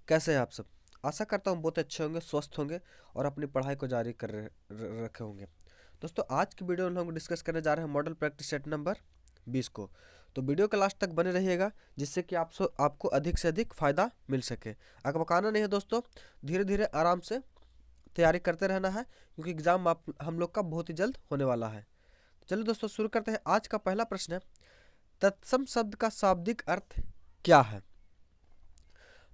कैसे हैं आप सब। आशा करता हूँ बहुत अच्छे होंगे, स्वस्थ होंगे और अपनी पढ़ाई को जारी कर रखे होंगे। दोस्तों, आज की वीडियो में हम डिस्कस करने जा रहे हैं मॉडल प्रैक्टिस सेट नंबर 20 को। तो वीडियो के लास्ट तक बने रहिएगा, जिससे कि आपको अधिक से अधिक फ़ायदा मिल सके। अकबकाना नहीं है दोस्तों, धीरे धीरे आराम से तैयारी करते रहना है, क्योंकि एग्ज़ाम आप हम लोग का बहुत ही जल्द होने वाला है। चलिए दोस्तों, शुरू करते हैं। आज का पहला प्रश्न है, तत्सम शब्द का शाब्दिक अर्थ क्या है।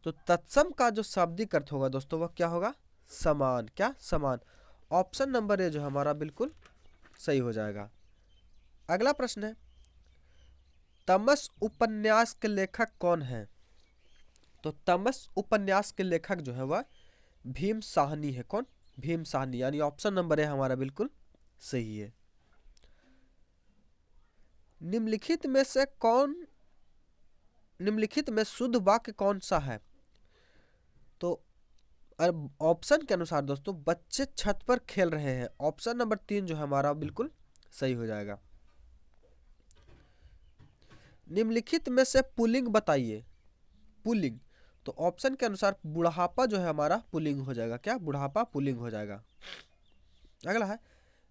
तो तत्सम का जो शाब्दिक अर्थ होगा दोस्तों, वह क्या होगा? समान। क्या? समान। ऑप्शन नंबर ए जो हमारा बिल्कुल सही हो जाएगा। अगला प्रश्न है, तमस उपन्यास के लेखक कौन है। तो तमस उपन्यास के लेखक जो है वह भीम साहनी है। कौन? भीम साहनी, यानी ऑप्शन नंबर ए हमारा बिल्कुल सही है। निम्नलिखित में से कौन निम्नलिखित में शुद्ध वाक्य कौन सा है। तो अब ऑप्शन के अनुसार दोस्तों, बच्चे छत पर खेल रहे हैं। ऑप्शन नंबर 3 जो है हमारा बिल्कुल सही हो जाएगा। निम्नलिखित में से पुल्लिंग बताइए। पुल्लिंग, तो ऑप्शन के अनुसार बुढ़ापा जो है हमारा पुल्लिंग हो जाएगा। क्या? बुढ़ापा पुल्लिंग हो जाएगा। अगला है,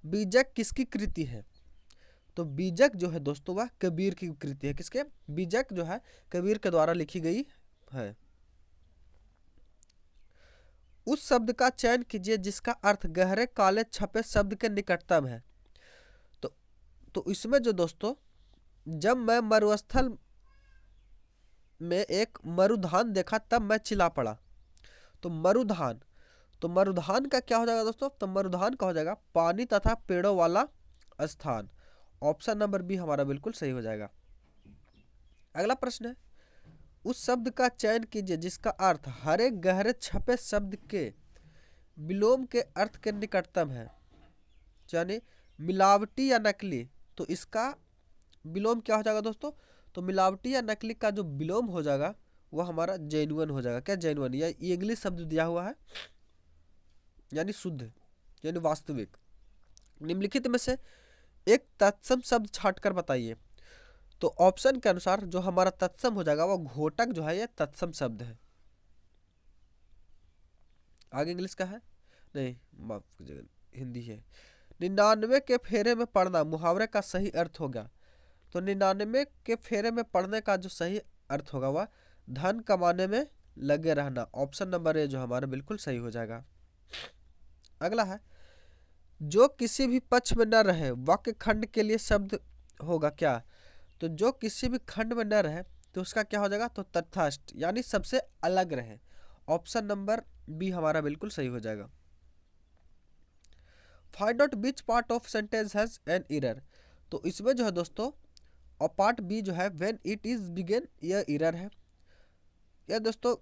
बीजक किसकी कृति है। तो बीजक जो है दोस्तों, वह कबीर की कृति है। किसके? बीजक जो है कबीर के द्वारा लिखी गई है। उस शब्द का चयन कीजिए जिसका अर्थ गहरे काले छपे शब्द के निकटतम है। तो इसमें जो दोस्तों, जब मैं मरुस्थल में एक मरुधान देखा तब मैं चिल्ला पड़ा। तो मरुधान, तो मरुधान का क्या हो जाएगा दोस्तों? तो मरुधान का हो जाएगा पानी तथा पेड़ों वाला स्थान। ऑप्शन नंबर बी हमारा बिल्कुल सही हो जाएगा। अगला प्रश्न है, उस शब्द का चयन कीजिए जिसका अर्थ हरे गहरे छपे शब्द के विलोम के अर्थ के निकटतम है। यानी मिलावटी या नकली। तो इसका विलोम क्या हो जाएगा दोस्तों? तो मिलावटी या नकली का जो विलोम हो जाएगा वह हमारा जेन्युइन हो जाएगा। क्या? जेन्युइन, या इंग्लिश शब्द दिया हुआ है, यानी शुद्ध, यानी वास्तविक। निम्नलिखित में से एक तत्सम शब्द छांटकर बताइए। तो ऑप्शन के अनुसार जो हमारा तत्सम हो जाएगा वो घोटक जो है, यह तत्सम शब्द है। आगे इंग्लिश का है, नहीं माफ कीजिएगा, हिंदी है। 99 के फेरे में पड़ना मुहावरे का सही अर्थ होगा। तो 99 के फेरे में पड़ने का जो सही अर्थ होगा वह धन कमाने में लगे रहना। ऑप्शन नंबर ए जो हमारा बिल्कुल सही हो जाएगा। अगला है, जो किसी भी पक्ष में न रहे वाक्य खंड के लिए शब्द होगा। क्या? तो जो किसी भी खंड में न रहे तो उसका क्या हो जाएगा? तो तटस्थ, यानी सबसे अलग रहे। ऑप्शन नंबर बी हमारा बिल्कुल सही हो जाएगा। Find out which part of sentence has an error. तो इसमें जो है दोस्तों, और पार्ट बी जो है व्हेन इट इज बिगिन, यह एरर है। यह दोस्तों,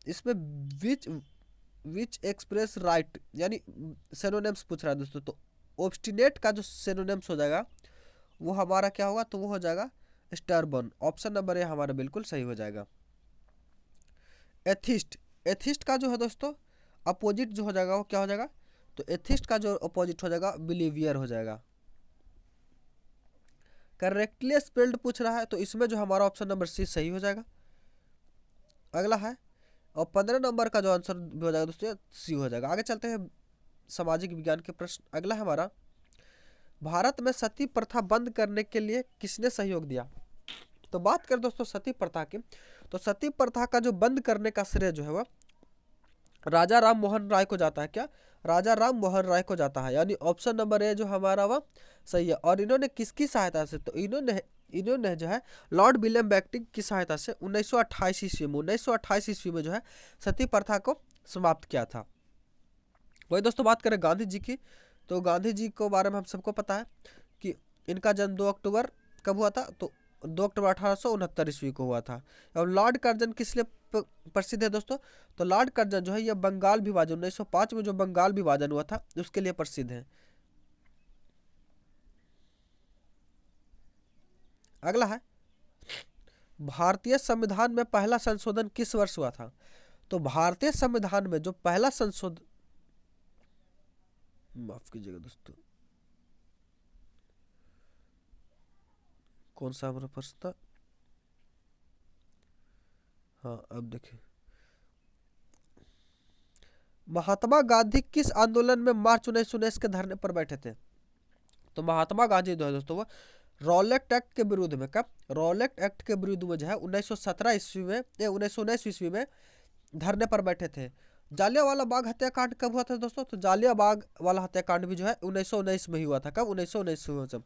इसमें विच विच एक्सप्रेस राइट, यानी सिनोनिम्स पूछ रहा है दोस्तों। तो ऑब्स्टिनेट का जो सिनोनिम्स हो जाएगा वो हमारा क्या होगा? तो वो हो जाएगा स्टर्बन। ऑप्शन नंबर ए हमारा बिल्कुल सही हो जाएगा। एथिस्ट, एथिस्ट का जो है दोस्तों अपोजिट जो हो जाएगा वो क्या हो जाएगा? तो एथिस्ट का जो अपोजिट हो जाएगा बिलीवियर हो जाएगा। करेक्टली स्पेल्ड पूछ रहा है, तो इसमें जो हमारा ऑप्शन नंबर सी सही हो जाएगा। अगला है, और 15 नंबर का जो आंसर भी हो जाएगा दोस्तों सी हो जाएगा। आगे चलते हैं सामाजिक विज्ञान के प्रश्न। अगला है हमारा, भारत में सती प्रथा बंद करने के लिए किसने सहयोग दिया। तो बात करें दोस्तों सती प्रथा की, तो सती प्रथा का जो बंद करने का श्रेय जो है वह राजा राम मोहन राय को जाता है। क्या? राजा राम मोहन राय को जाता है, यानी ऑप्शन नंबर ए जो हमारा वह सही है। और इन्होंने किसकी सहायता से? तो इन्होंने जो है लॉर्ड विलियम बेंटिक की सहायता से 1928 ईस्वी में जो है सती प्रथा को समाप्त किया था। वही दोस्तों बात करें गांधी जी की, तो गांधी जी को बारे में हम सबको पता है कि इनका जन्म 2 अक्टूबर कब हुआ था? तो 2 अक्टूबर 1869 ईस्वी को हुआ था। और लॉर्ड कर्जन किस लिए प्रसिद्ध है दोस्तों? तो लॉर्ड कर्जन जो है यह बंगाल विभाजन 1905 में जो बंगाल विभाजन हुआ था उसके लिए प्रसिद्ध है। अगला है, भारतीय संविधान में पहला संशोधन किस वर्ष हुआ था। तो भारतीय संविधान में जो पहला संशोधन, माफ कीजिएगा दोस्तों, कौन सा हमारा प्रश्न था? हाँ अब देखिए, महात्मा गांधी किस आंदोलन में मार्च 1919 के धरने पर बैठे थे? तो महात्मा गांधी जो है दोस्तों वो रॉलेट एक्ट के विरुद्ध में, कब? रॉलेट एक्ट के विरुद्ध में जो है 1917 ईस्वी में या 1919 ईस्वी में धरने पर बैठे थे। जालियांवाला बाग हत्याकांड कब हुआ था दोस्तों? तो जालियांवाला वाला हत्याकांड भी जो है 1919 में ही हुआ था। कब? 1919 में हुआ।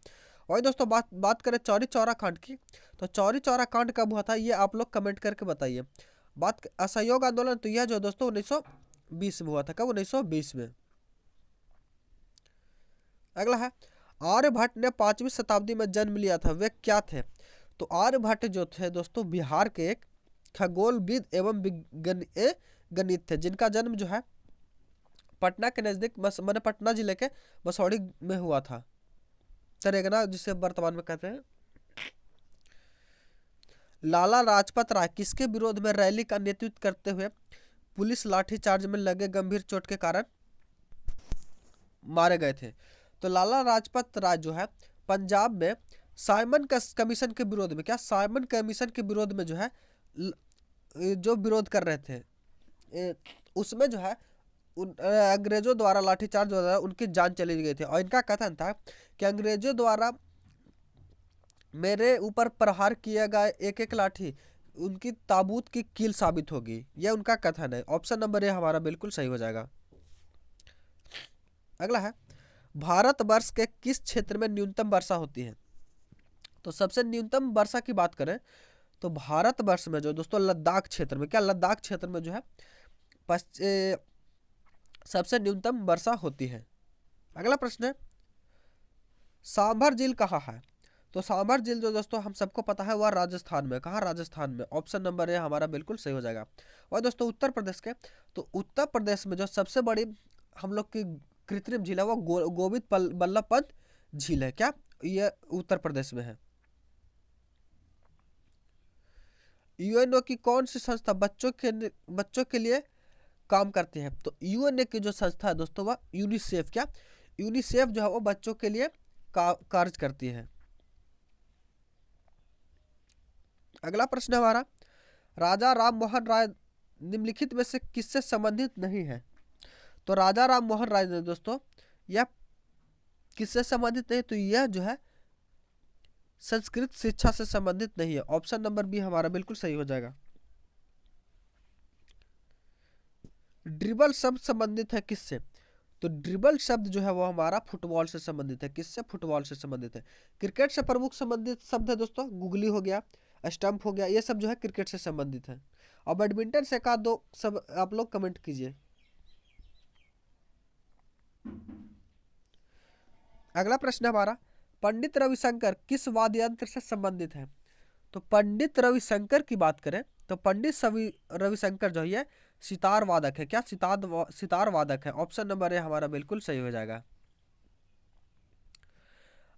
वही दोस्तों बात करें चौरी चौरा कांड की, तो चौरी चौरा कांड कब हुआ था ये आप लोग कमेंट करके बताइए। बात असहयोग आंदोलन, तो यह जो दोस्तों 1920 में हुआ था। कब? 1920 में। अगला है आर्यभट्ट ने 5वीं शताब्दी में जन्म लिया था, वे क्या थे? तो आर्यभट्ट जो थे दोस्तों बिहार के एक खगोलविद एवं गणित थे, जिनका जन्म जो है पटना के नजदीक मैंने पटना जिले के मसौढ़ी में हुआ था, तरेगना जिसे वर्तमान में कहते हैं। लाला लाजपत राय किसके विरोध में रैली का नेतृत्व करते हुए पुलिस लाठीचार्ज में लगे गंभीर चोट के कारण मारे गए थे? तो लाला लाजपत राय जो है पंजाब में साइमन कमीशन के विरोध में, क्या? साइमन कमीशन के विरोध में जो है जो विरोध कर रहे थे उसमें जो है अंग्रेजों द्वारा लाठीचार्ज हो रहा है, उनकी जान चली गई थी। और इनका कथन था कि अंग्रेजों द्वारा मेरे ऊपर प्रहार किया गया एक एक लाठी उनकी ताबूत की कील साबित होगी, यह उनका कथन है। ऑप्शन नंबर ए हमारा बिल्कुल सही हो जाएगा। अगला है भारतवर्ष के किस क्षेत्र में न्यूनतम वर्षा होती है? तो सबसे न्यूनतम वर्षा की बात करें तो भारतवर्ष में जो दोस्तों लद्दाख क्षेत्र में, क्या? लद्दाख क्षेत्र में जो है सबसे न्यूनतम वर्षा होती है। अगला प्रश्न है सांभर झील कहाँ है? तो सांभर झील जो दोस्तों हम सबको पता है वह राजस्थान में। कहाँ? राजस्थान में। ऑप्शन नंबर ए हमारा बिल्कुल सही हो जाएगा। और दोस्तों उत्तर प्रदेश के, तो उत्तर प्रदेश में जो सबसे बड़ी हम लोग की कृत्रिम झील है वो गोविंद बल्लभ पंत झील है। क्या? ये उत्तर प्रदेश में है। यूएनओ की कौन सी संस्था बच्चों के लिए काम करती है? तो यूएनओ की जो संस्था है दोस्तों वह यूनिसेफ, क्या? यूनिसेफ जो है वो बच्चों के लिए कार्य करती है। अगला प्रश्न हमारा राजा राम मोहन राय निम्नलिखित में से किससे संबंधित नहीं है? तो राजा राम मोहन राय ने दोस्तों यह किससे संबंधित नहीं? तो यह जो है संस्कृत शिक्षा से संबंधित नहीं है। ऑप्शन नंबर बी हमारा बिल्कुल सही हो जाएगा। ड्रिबल शब्द संबंधित है किससे? तो ड्रिबल शब्द जो है वो हमारा फुटबॉल से संबंधित है। किससे? फुटबॉल से संबंधित है। क्रिकेट से प्रमुख संबंधित शब्द है दोस्तों गुगली हो गया, स्टंप हो गया, ये सब जो है क्रिकेट से संबंधित है। और बैडमिंटन से का दो सब आप लोग कमेंट कीजिए। अगला प्रश्न हमारा पंडित रविशंकर किस वाद्य यंत्र से संबंधित है? तो पंडित रविशंकर की बात करें तो पंडित रविशंकर जो है सितार वादक है। क्या? सितार वादक है। ऑप्शन नंबर ए हमारा बिल्कुल सही हो जाएगा।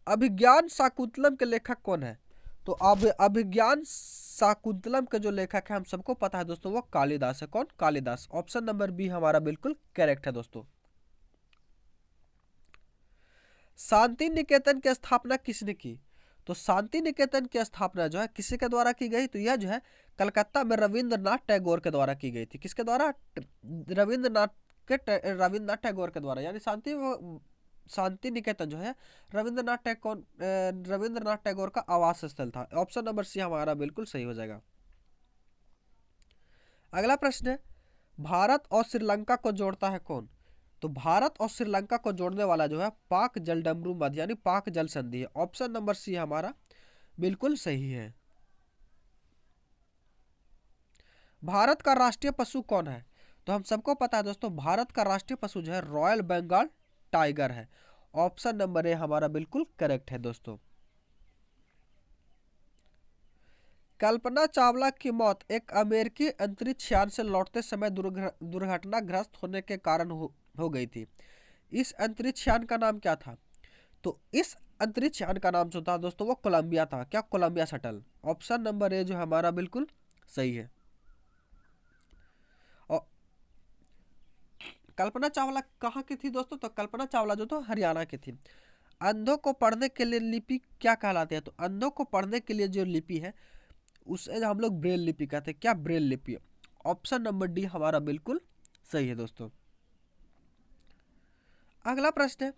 अभिज्ञान शाकुंतलम के लेखक कौन है? तो अब अभिज्ञान शाकुंतलम के जो लेखक है हम सबको पता है दोस्तों वो कालिदास है। कौन? कालिदास। ऑप्शन नंबर बी हमारा बिल्कुल करेक्ट है दोस्तों। शांति निकेतन की स्थापना किसने की? तो शांति निकेतन की स्थापना जो है किसी के द्वारा की गई? तो यह जो है कलकत्ता में रविंद्रनाथ टैगोर के द्वारा की गई थी। किसके द्वारा? रविंद्रनाथ टैगोर के द्वारा। यानी शांति निकेतन जो है रविंद्रनाथ टैगोर का आवास स्थल था। ऑप्शन नंबर सी हमारा बिल्कुल सही हो जाएगा। अगला प्रश्न है भारत और श्रीलंका को जोड़ता है कौन? तो भारत और श्रीलंका को जोड़ने वाला जो है पाक जलडमरू मध्य यानी पाक जल संधि है। ऑप्शन नंबर सी हमारा बिल्कुल सही है। भारत का राष्ट्रीय पशु कौन है? तो हम सबको पता है दोस्तों भारत का राष्ट्रीय पशु जो है रॉयल बंगाल टाइगर है। ऑप्शन नंबर ए हमारा बिल्कुल करेक्ट है दोस्तों। कल्पना चावला की मौत एक अमेरिकी अंतरिक्ष यान से लौटते समय दुर्घटनाग्रस्त होने के कारण हो गई थी। इस अंतरिक्ष यान का नाम क्या था? तो इस अंतरिक्ष यान का नाम जो था दोस्तों वो कोलंबिया था। क्या? Columbia shuttle. Option number A जो हमारा बिल्कुल सही है। और कल्पना चावला कहाँ की थी दोस्तों? तो कल्पना चावला जो तो हरियाणा की थी। अंधों को पढ़ने के लिए लिपि क्या कहलाती है? तो अंधों को पढ़ने के लिए जो लिपि है उसे हम लोग ब्रेल लिपि कहते हैं। क्या? ब्रेल लिपि। ऑप्शन नंबर डी हमारा बिल्कुल सही है दोस्तों। अगला प्रश्न है,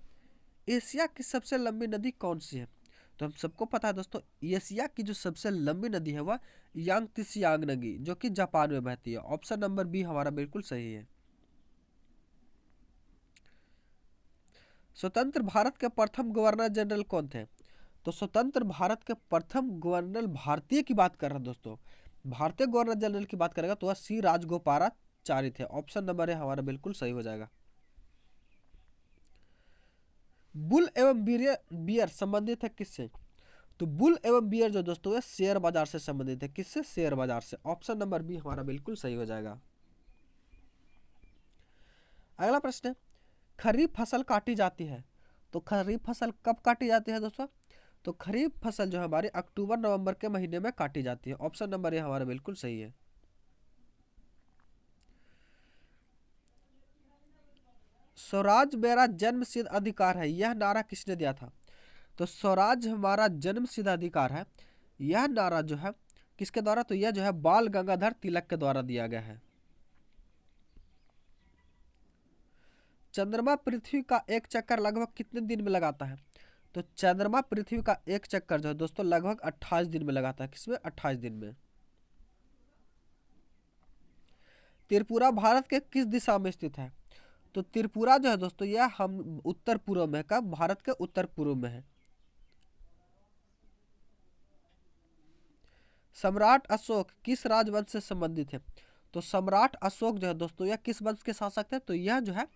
एशिया की सबसे लंबी नदी कौन सी है? तो हम सबको पता है दोस्तों, एशिया की जो सबसे लंबी नदी है वह यांगत्सियांग नदी, जो कि जापान में बहती है। ऑप्शन नंबर बी हमारा बिल्कुल सही है। स्वतंत्र भारत के प्रथम गवर्नर जनरल कौन थे? तो स्वतंत्र भारत के प्रथम गवर्नर, भारतीय की बात कर रहे हैं दोस्तों, भारतीय गवर्नर जनरल की बात करेगा तो वह सी राजगोपालाचारी थे। ऑप्शन नंबर ए हमारा बिल्कुल सही हो जाएगा। बुल एवं बियर संबंधित है किससे? तो बुल एवं बियर जो दोस्तों है शेयर बाजार से संबंधित है। किससे? शेयर बाजार से। ऑप्शन नंबर बी हमारा बिल्कुल सही हो जाएगा। अगला प्रश्न है, खरीफ फसल काटी जाती है, तो खरीफ फसल कब काटी जाती है दोस्तों? तो खरीफ फसल जो है हमारी अक्टूबर नवंबर के महीने में काटी जाती है। ऑप्शन नंबर ए हमारा बिल्कुल सही है। स्वराज मेरा जन्म सिद्ध अधिकार है, यह नारा किसने दिया था? तो स्वराज हमारा जन्म सिद्ध अधिकार है, यह नारा जो है किसके द्वारा? तो यह जो है बाल गंगाधर तिलक के द्वारा दिया गया है। चंद्रमा पृथ्वी का एक चक्कर लगभग कितने दिन में लगाता है? तो चंद्रमा पृथ्वी का एक चक्कर जो है दोस्तों लगभग 28 दिन में लगाता है। किसमें? 28 दिन में। त्रिपुरा भारत के किस दिशा में स्थित है? तो त्रिपुरा जो है दोस्तों यह हम उत्तर पूर्व में, कब? भारत के उत्तर पूर्व में है। सम्राट अशोक किस राजवंश से संबंधित है? तो सम्राट अशोक जो है दोस्तों यह किस वंश के शासक थे? तो यह जो है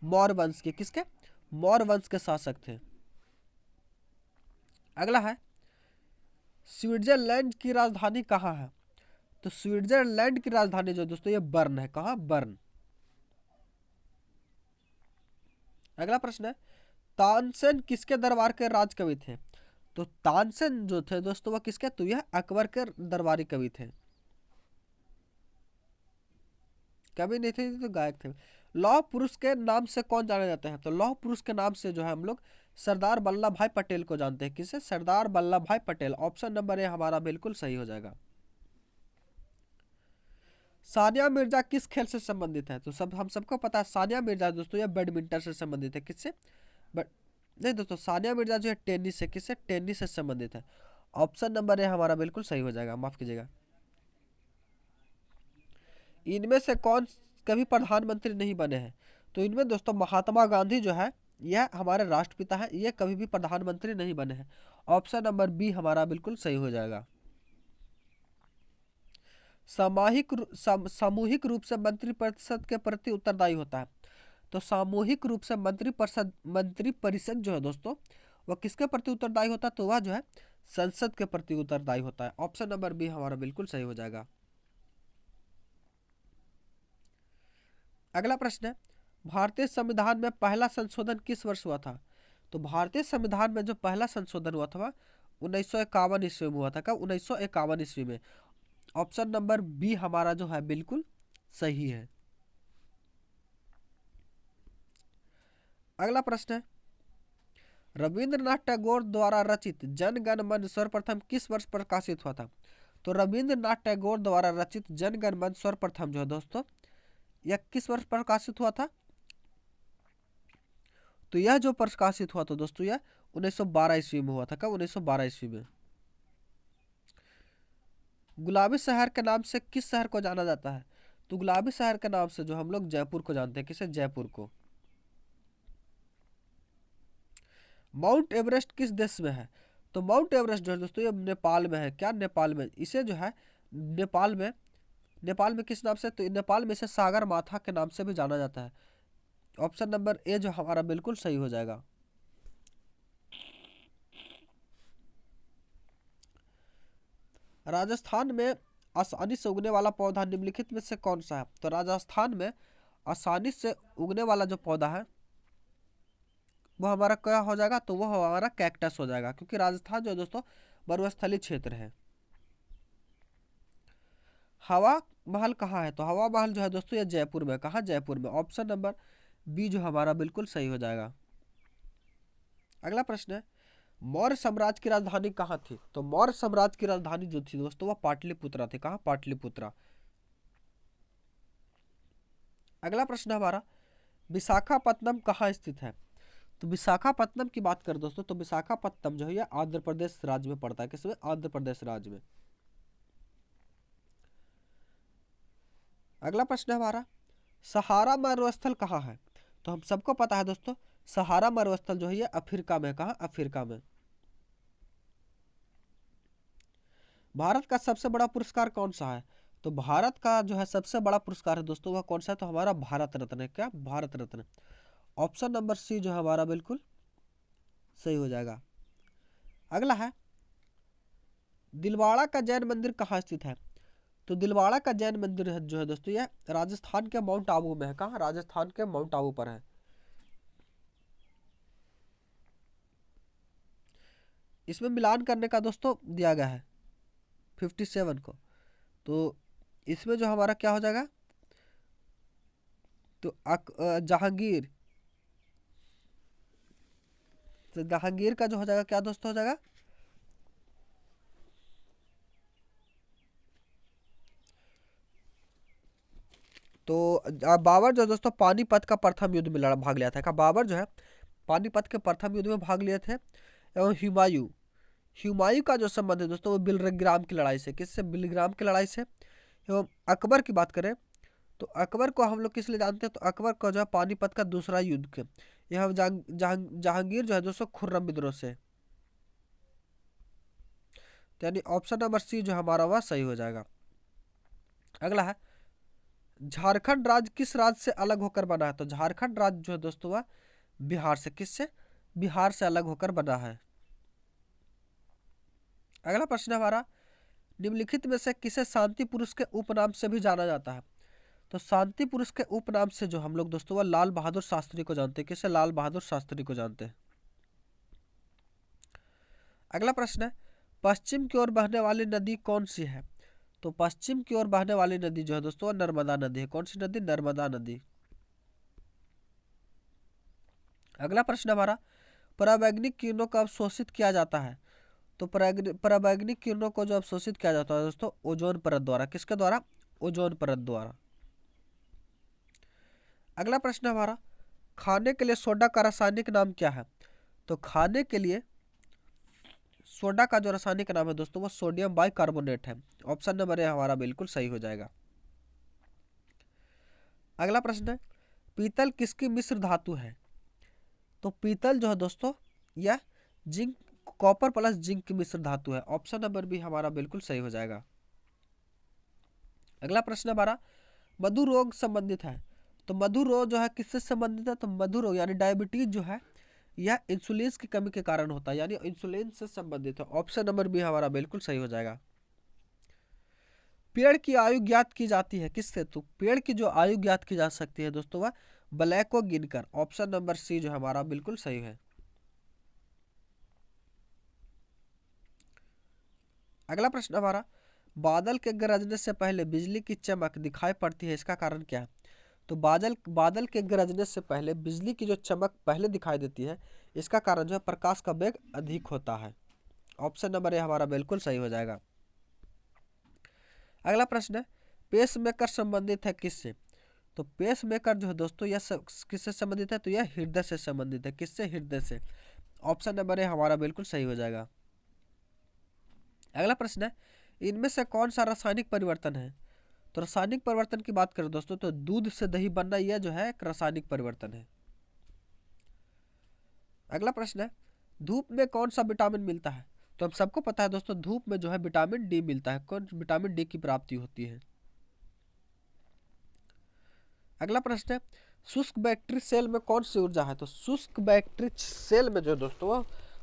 मौर्य वंश के, किसके? मौर्य वंश के शासक थे। अगला है, स्विट्जरलैंड की राजधानी कहाँ है? तो स्विट्जरलैंड की राजधानी जो दोस्तों ये बर्न है। कहाँ? बर्न। अगला प्रश्न है, तानसेन किसके दरबार के राजकवि थे? तो तानसेन जो थे दोस्तों वह किसके? तो यह अकबर के दरबारी कवि थे। कवि नहीं थे तो गायक थे। लौह पुरुष के नाम से कौन जाने जाते हैं? तो लौह पुरुष के नाम से जो है हम लोग सरदार वल्लभ भाई पटेल को जानते हैं। किसे? सरदार वल्लभ भाई पटेल। ऑप्शन नंबर ए हमारा बिल्कुल सही हो जाएगा। सानिया मिर्जा किस खेल से संबंधित है? तो सब हम सबको पता है सानिया मिर्जा दोस्तों यह बैडमिंटन से संबंधित है। किससे? बट नहीं दोस्तों, सानिया मिर्जा जो है टेनिस से, किससे? टेनिस से संबंधित है। ऑप्शन नंबर ए हमारा बिल्कुल सही हो जाएगा, माफ कीजिएगा। इनमें से कौन कभी प्रधानमंत्री नहीं बने हैं? तो इनमें दोस्तों महात्मा गांधी जो है यह हमारे राष्ट्रपिता है, ये कभी भी प्रधानमंत्री नहीं बने हैं। ऑप्शन नंबर बी हमारा बिल्कुल सही हो जाएगा। सामूहिक रूप से मंत्रिपरिषद के प्रति उत्तरदायी होता है। तो सामूहिक रूप से मंत्रिपरिषद जो है दोस्तों वह किसके प्रति उत्तरदायी होता है? तो वह जो है संसद के प्रति उत्तरदायी होता है। ऑप्शन नंबर बी हमारा बिल्कुल सही हो जाएगा। अगला प्रश्न है, भारतीय संविधान में पहला संशोधन किस वर्ष हुआ था? तो भारतीय संविधान में जो पहला संशोधन हुआ था 1951 ईस्वी में हुआ था। कब? 1951 ईस्वी में। ऑप्शन नंबर बी हमारा जो है बिल्कुल सही है। अगला प्रश्न है, रविंद्रनाथ टैगोर द्वारा रचित जन गण मन सर्वप्रथम किस वर्ष प्रकाशित हुआ था? तो रविंद्रनाथ टैगोर द्वारा रचित जन गण मन सर्वप्रथम जो है दोस्तों यह किस वर्ष प्रकाशित हुआ था? तो यह जो प्रकाशित हुआ था दोस्तों यह 1912 ईस्वी में हुआ था। कब? 1912 ईस्वी में। गुलाबी शहर के नाम से किस शहर को जाना जाता है? तो गुलाबी शहर के नाम से जो हम लोग जयपुर को जानते हैं। किसे? जयपुर को। माउंट एवरेस्ट किस देश में है? तो माउंट एवरेस्ट जो है दोस्तों ये नेपाल में है। क्या? नेपाल में। इसे जो है नेपाल में किस नाम से? तो नेपाल में इसे सागर माथा के नाम से भी जाना जाता है। ऑप्शन नंबर ए जो हमारा बिल्कुल सही हो जाएगा। राजस्थान में आसानी से उगने वाला पौधा निम्नलिखित में से कौन सा है? तो राजस्थान में आसानी से उगने वाला जो पौधा है वो हमारा क्या हो जाएगा? तो वो हमारा कैक्टस हो जाएगा, क्योंकि राजस्थान जो है दोस्तों मरुस्थलीय क्षेत्र है। हवा महल कहाँ है? तो हवा महल जो है दोस्तों ये जयपुर में। कहाँ? जयपुर में। ऑप्शन नंबर बी जो हमारा बिल्कुल सही हो जाएगा। अगला प्रश्न है, मौर्य साम्राज्य की राजधानी कहाँ थी? तो मौर्य साम्राज्य की राजधानी जो थी दोस्तों वह पाटलिपुत्रा थी। कहाँ? पाटलिपुत्रा। अगला प्रश्न हमारा, विशाखापत्तनम कहाँ स्थित है? तो विशाखापत्तनम की बात करें दोस्तों, तो विशाखापत्तनम जो है ये आंध्र प्रदेश राज्य में पड़ता है। किसमें? आंध्र प्रदेश राज्य में। अगला प्रश्न है हमारा, सहारा मरुस्थल कहाँ है? तो हम सबको पता है दोस्तों, सहारा मरुस्थल जो है ये अफ्रीका में। कहाँ? अफ्रीका में। भारत का सबसे बड़ा पुरस्कार कौन सा है? तो भारत का जो है सबसे बड़ा पुरस्कार है दोस्तों वह कौन सा है? तो हमारा भारत रत्न है। क्या? Bharat Ratna. Option number C जो है हमारा बिल्कुल सही हो जाएगा। अगला है, दिलवाड़ा का जैन मंदिर कहाँ स्थित है? तो दिलवाड़ा का जैन मंदिर जो है दोस्तों यह राजस्थान के माउंट आबू में है। कहाँ? राजस्थान के माउंट आबू पर है। इसमें मिलान करने का दोस्तों दिया गया है 57 को। तो इसमें जो हमारा क्या हो जाएगा? तो जहांगीर, तो जहांगीर का जो हो जाएगा क्या दोस्तों हो जाएगा? तो बाबर जो दोस्तों पानीपत का प्रथम युद्ध में लड़ा भाग लिया था। क्या बाबर जो है पानीपत के प्रथम युद्ध में भाग लिए थे। एवं हुमायूं, हुमायूं का जो संबंध है दोस्तों वो बिलग्राम की लड़ाई से। किससे? बिलग्राम की लड़ाई से। एवं अकबर की बात करें तो अकबर को हम लोग किस लिए जानते हैं? तो अकबर को जो है पानीपत का दूसरा युद्ध के। यह जहांगीर जो है दोस्तों खुर्रम विद्रोह से। तो यानी ऑप्शन नंबर सी जो हमारा वह सही हो जाएगा। अगला है, झारखंड राज्य किस राज्य से अलग होकर बना है? तो झारखंड राज्य जो है दोस्तों वह बिहार से। किससे? बिहार से अलग होकर बना है। अगला प्रश्न हमारा, निम्नलिखित में से किसे शांति पुरुष के उपनाम से भी जाना जाता है? तो शांति पुरुष के उपनाम से जो हम लोग दोस्तों वह लाल बहादुर शास्त्री को जानते हैं। किसे? लाल बहादुर शास्त्री को जानते हैं। अगला प्रश्न है, पश्चिम की ओर बहने वाली नदी कौन सी है? तो पश्चिम की ओर बहने वाली नदी जो है दोस्तों वह नर्मदा नदी है। कौन सी नदी? नर्मदा नदी। अगला प्रश्न हमारा, परावैंगनिक किरणों को अवशोषित किया जाता है। तो परावैंगनिक किरणों को जो अवशोषित किया जाता है दोस्तों ओजोन परत द्वारा। किसके द्वारा? ओजोन परत द्वारा। अगला प्रश्न हमारा, खाने के लिए सोडा का रासायनिक नाम क्या है? तो खाने के लिए सोडा का जो रासायनिक नाम है दोस्तों वो सोडियम बाइकार्बोनेट है। ऑप्शन नंबर ए हमारा बिल्कुल सही हो जाएगा। अगला प्रश्न है, पीतल किसकी मिश्र धातु है? तो पीतल जो है दोस्तों यह जिंक, कॉपर प्लस जिंक की मिश्र धातु है। ऑप्शन नंबर बी हमारा बिल्कुल सही हो जाएगा। अगला प्रश्न हमारा, मधु रोग संबंधित है। तो मधु रोग जो है किससे संबंधित है? तो मधु रोग यानी डायबिटीज जो है यह इंसुलिन की कमी के कारण होता है, यानी इंसुलिन से संबंधित है। ऑप्शन नंबर बी हमारा बिल्कुल सही हो जाएगा। पेड़ की आयु ज्ञात की जाती है किससे? तो पेड़ की जो आयु ज्ञात की जा सकती है दोस्तों वह ब्लैक को गिनकर। ऑप्शन नंबर सी जो हमारा बिल्कुल सही है। अगला प्रश्न हमारा, बादल के गरजने से पहले बिजली की चमक दिखाई पड़ती है, इसका कारण क्या है? तो बादल के गरजने से पहले बिजली की जो चमक पहले दिखाई देती है इसका कारण जो है प्रकाश का वेग अधिक होता है। ऑप्शन नंबर ए हमारा बिल्कुल सही हो जाएगा। अगला प्रश्न है, पेस मेकर संबंधित है किससे? तो पेस मेकर जो है दोस्तों यह किससे संबंधित है? तो यह हृदय से संबंधित है। किससे? हृदय से। ऑप्शन नंबर ए हमारा बिल्कुल सही हो जाएगा। अगला प्रश्न है, इनमें से कौन सा रासायनिक परिवर्तन है? तो रासायनिक परिवर्तन की बात करें दोस्तों तो दूध से दही बनना यह जो है एक रासायनिक परिवर्तन है। अगला प्रश्न है, धूप में कौन सा विटामिन मिलता है? तो हम सबको पता है दोस्तों धूप में जो है विटामिन डी मिलता है। कौन? विटामिन डी की प्राप्ति होती है। अगला प्रश्न है, शुष्क बैक्टीरिया सेल में कौन सी ऊर्जा है? तो शुष्क बैक्टीरिया सेल में जो दोस्तों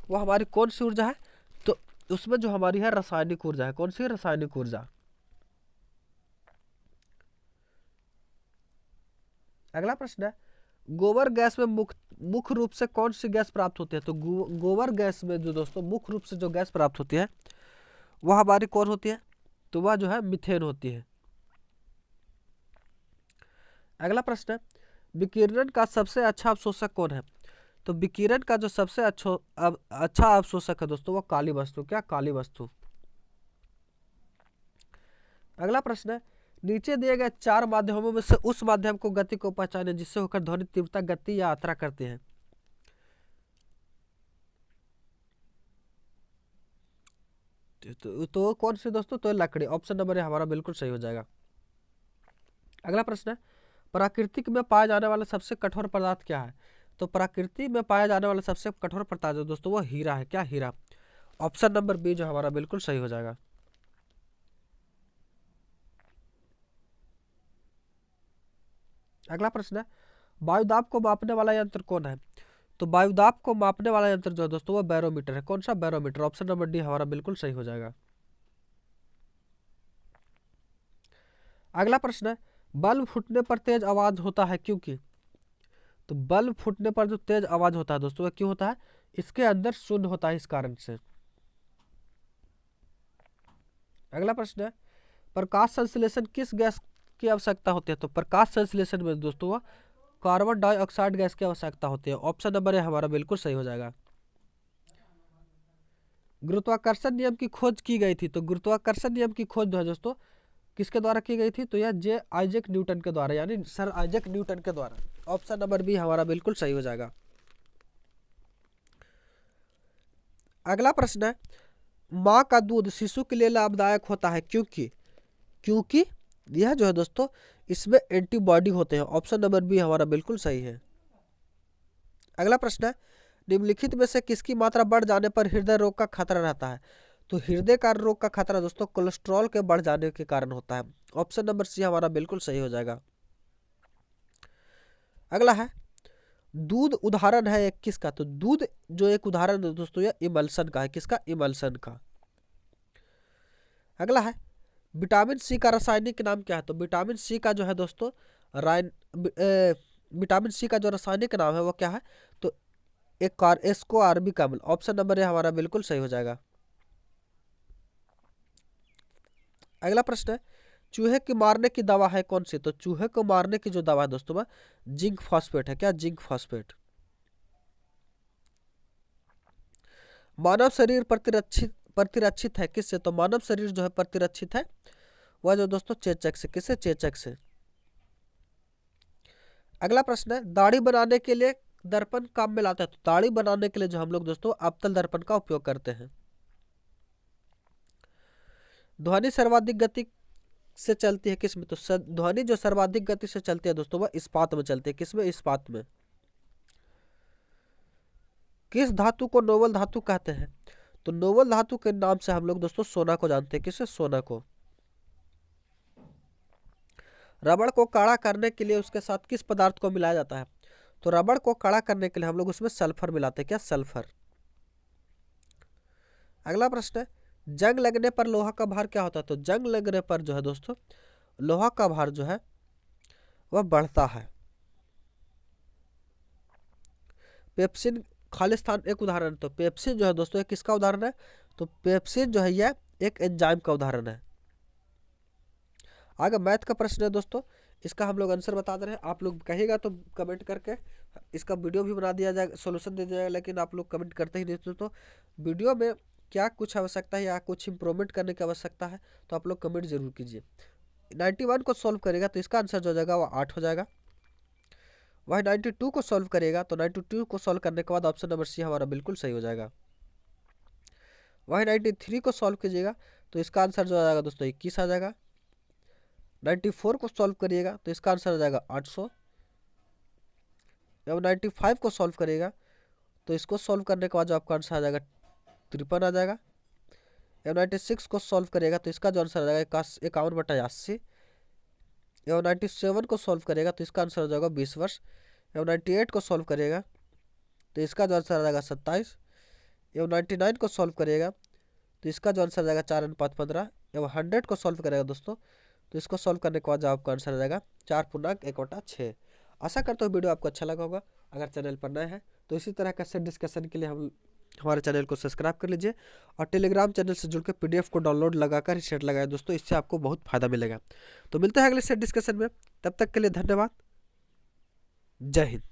वो हमारी कौन सी ऊर्जा है? तो उसमें जो हमारी है रासायनिक ऊर्जा है। कौन सी? रासायनिक ऊर्जा। अगला प्रश्न है, गोबर गैस में मुख्य रूप से कौन सी गैस प्राप्त होती है? तो गोबर गैस में जो दोस्तों मुख्य रूप से जो गैस प्राप्त होती है वह हमारी कौन होती है? तो वह जो है मीथेन होती है। अगला प्रश्न है, विकिरण का सबसे अच्छा अवशोषक कौन है? तो विकिरण का जो सबसे अच्छा अवशोषक है दोस्तों वो काली वस्तु। क्या? काली वस्तु। अगला प्रश्न है, नीचे दिए गए चार माध्यमों में से उस माध्यम को गति को पहचाने जिससे होकर ध्वनि तीव्रता, गति या यात्रा करते हैं। तो कौन सी दोस्तों, तो लकड़ी। ऑप्शन नंबर ए हमारा बिल्कुल सही हो जाएगा। अगला प्रश्न है, प्राकृतिक में पाया जाने वाला सबसे कठोर पदार्थ क्या है? तो प्रकृति में पाया जाने वाला सबसे कठोर पदार्थ जो दोस्तों वो हीरा है। क्या? हीरा। ऑप्शन नंबर बी जो हमारा बिल्कुल सही हो जाएगा। अगला प्रश्न है, वायुदाब को मापने वाला यंत्र कौन है? तो वायुदाब को मापने वाला यंत्र जो है दोस्तों वो बैरोमीटर है। कौन सा? बैरोमीटर। ऑप्शन नंबर डी हमारा बिल्कुल सही हो जाएगा। अगला प्रश्न है, बल्ब फूटने पर तेज आवाज होता है क्योंकि? तो बल्ब फूटने पर जो तेज आवाज होता है दोस्तों वो क्यों होता है? इसके अंदर शून्य होता है, इस कारण से। अगला प्रश्न है, प्रकाश संश्लेषण किस गैस की आवश्यकता होती है? तो प्रकाश संश्लेषण में दोस्तों वो कार्बन डाइऑक्साइड गैस की आवश्यकता होती है। ऑप्शन नंबर ए हमारा बिल्कुल सही हो जाएगा। गुरुत्वाकर्षण नियम की खोज की गई थी। तो गुरुत्वाकर्षण नियम की खोज जो है दोस्तों किसके द्वारा की गई थी? तो यह जे आइजैक न्यूटन के द्वारा, यानी सर आइजैक न्यूटन के द्वारा। ऑप्शन नंबर बी हमारा बिल्कुल सही हो जाएगा। अगला प्रश्न है, माँ का दूध शिशु के लिए लाभदायक होता है क्योंकि? क्योंकि यह जो है दोस्तों इसमें एंटीबॉडी होते हैं। ऑप्शन नंबर बी हमारा बिल्कुल सही है। अगला प्रश्न है, निम्नलिखित में से किसकी मात्रा बढ़ जाने पर हृदय रोग का खतरा रहता है? तो हृदय का रोग का खतरा दोस्तों कोलेस्ट्रॉल के बढ़ जाने के कारण होता है। ऑप्शन नंबर सी हमारा बिल्कुल सही हो जाएगा। अगला है, दूध उदाहरण है एक किसका? तो दूध जो एक उदाहरण है दोस्तों यह इमल्सन का है। किसका? इमल्सन का। अगला है, विटामिन सी का रासायनिक नाम क्या है? तो विटामिन सी का जो है दोस्तों विटामिन सी का जो रासायनिक नाम है वो क्या है? तो एक एस्कोआर्बिक अम्ल। ऑप्शन नंबर ए हमारा बिल्कुल सही हो जाएगा। अगला प्रश्न है, चूहे की मारने की दवा है कौन सी? तो चूहे को मारने की जो दवा है दोस्तों वह जिंक फॉस्फेट है। क्या? Zinc phosphate. मानव शरीर प्रतिरक्षित है किससे? तो मानव शरीर जो है प्रतिरक्षित है वह जो दोस्तों चेचक से। किससे? चेचक से। अगला प्रश्न है, दाढ़ी बनाने के लिए दर्पण काम में लाता है। तो दाढ़ी बनाने के लिए जो हम लोग दोस्तों अवतल दर्पण का उपयोग करते हैं। ध्वनि सर्वाधिक गति से चलती है किसमें? तो ध्वनि जो सर्वाधिक गति से चलती है दोस्तों वह इस्पात में चलती है। किसमें? इस्पात में। किस धातु को नोबल धातु कहते हैं? तो नोबल धातु के नाम से हम लोग दोस्तों सोना को जानते हैं। किससे? सोना को। रबड़ को काड़ा करने के लिए उसके साथ किस पदार्थ को मिलाया जाता है? तो रबड़ को काड़ा करने के लिए हम लोग उसमें सल्फर मिलाते हैं। क्या? सल्फर। अगला प्रश्न है, जंग लगने पर लोहा का भार क्या होता है? तो जंग लगने पर जो है दोस्तों लोहा का भार जो है वह बढ़ता है। पेप्सिन खालिस्तान एक उदाहरण। तो पेप्सिन जो है दोस्तों किसका उदाहरण है? तो पेप्सिन जो है यह एक एंजाइम का उदाहरण है। आगे मैथ का प्रश्न है दोस्तों, इसका हम लोग आंसर बता दे रहे हैं। आप लोग कहिएगा तो कमेंट करके इसका वीडियो भी बना दिया जाएगा, सॉल्यूशन दे दिया जाएगा, लेकिन आप लोग कमेंट करते ही नहीं। तो वीडियो में क्या कुछ आवश्यकता है या कुछ इंप्रूवमेंट करने की आवश्यकता है तो आप लोग कमेंट जरूर कीजिए। 91 को सॉल्व करेगा तो इसका आंसर जो हो जाएगा वो 8 हो जाएगा। वही 92 को सॉल्व करेगा तो 92 को सॉल्व करने के बाद ऑप्शन नंबर सी हमारा बिल्कुल सही हो जाएगा। वही 93 को सॉल्व कीजिएगा तो इसका आंसर जो आ जाएगा दोस्तों 21 आ जाएगा। 94 को सॉल्व करिएगा तो इसका आंसर आ जाएगा 800। जब 95 को सॉल्व करिएगा तो इसको सॉल्व करने के बाद जो आपका आंसर आ जाएगा 53 आ जाएगा। जब 96 को सॉल्व करिएगा तो इसका जो आंसर आ जाएगा 51/80। जब 97 को सॉल्व करेगा तो इसका आंसर हो जाएगा 20 वर्ष। जब 98 को सॉल्व करेगा तो इसका जो आंसर आ जाएगा 27। जब 99 को सॉल्व करेगा तो इसका जो आंसर आ जाएगा 4/15। जब 100 को सॉल्व करेगा दोस्तों तो इसको सॉल्व करने के बाद जो आपका आंसर आ जाएगा 4.1/6। आशा करता हूँ वीडियो आपको अच्छा लगा होगा। अगर चैनल पर नए हैं तो इसी तरह का सेट डिस्कशन के लिए हमारे चैनल को सब्सक्राइब कर लीजिए और टेलीग्राम चैनल से जुड़ के PDF को डाउनलोड लगाकर ही सेट लगाए दोस्तों, इससे आपको बहुत फायदा मिलेगा। तो मिलते हैं अगले सेट डिस्कशन में, तब तक के लिए धन्यवाद। जय हिंद।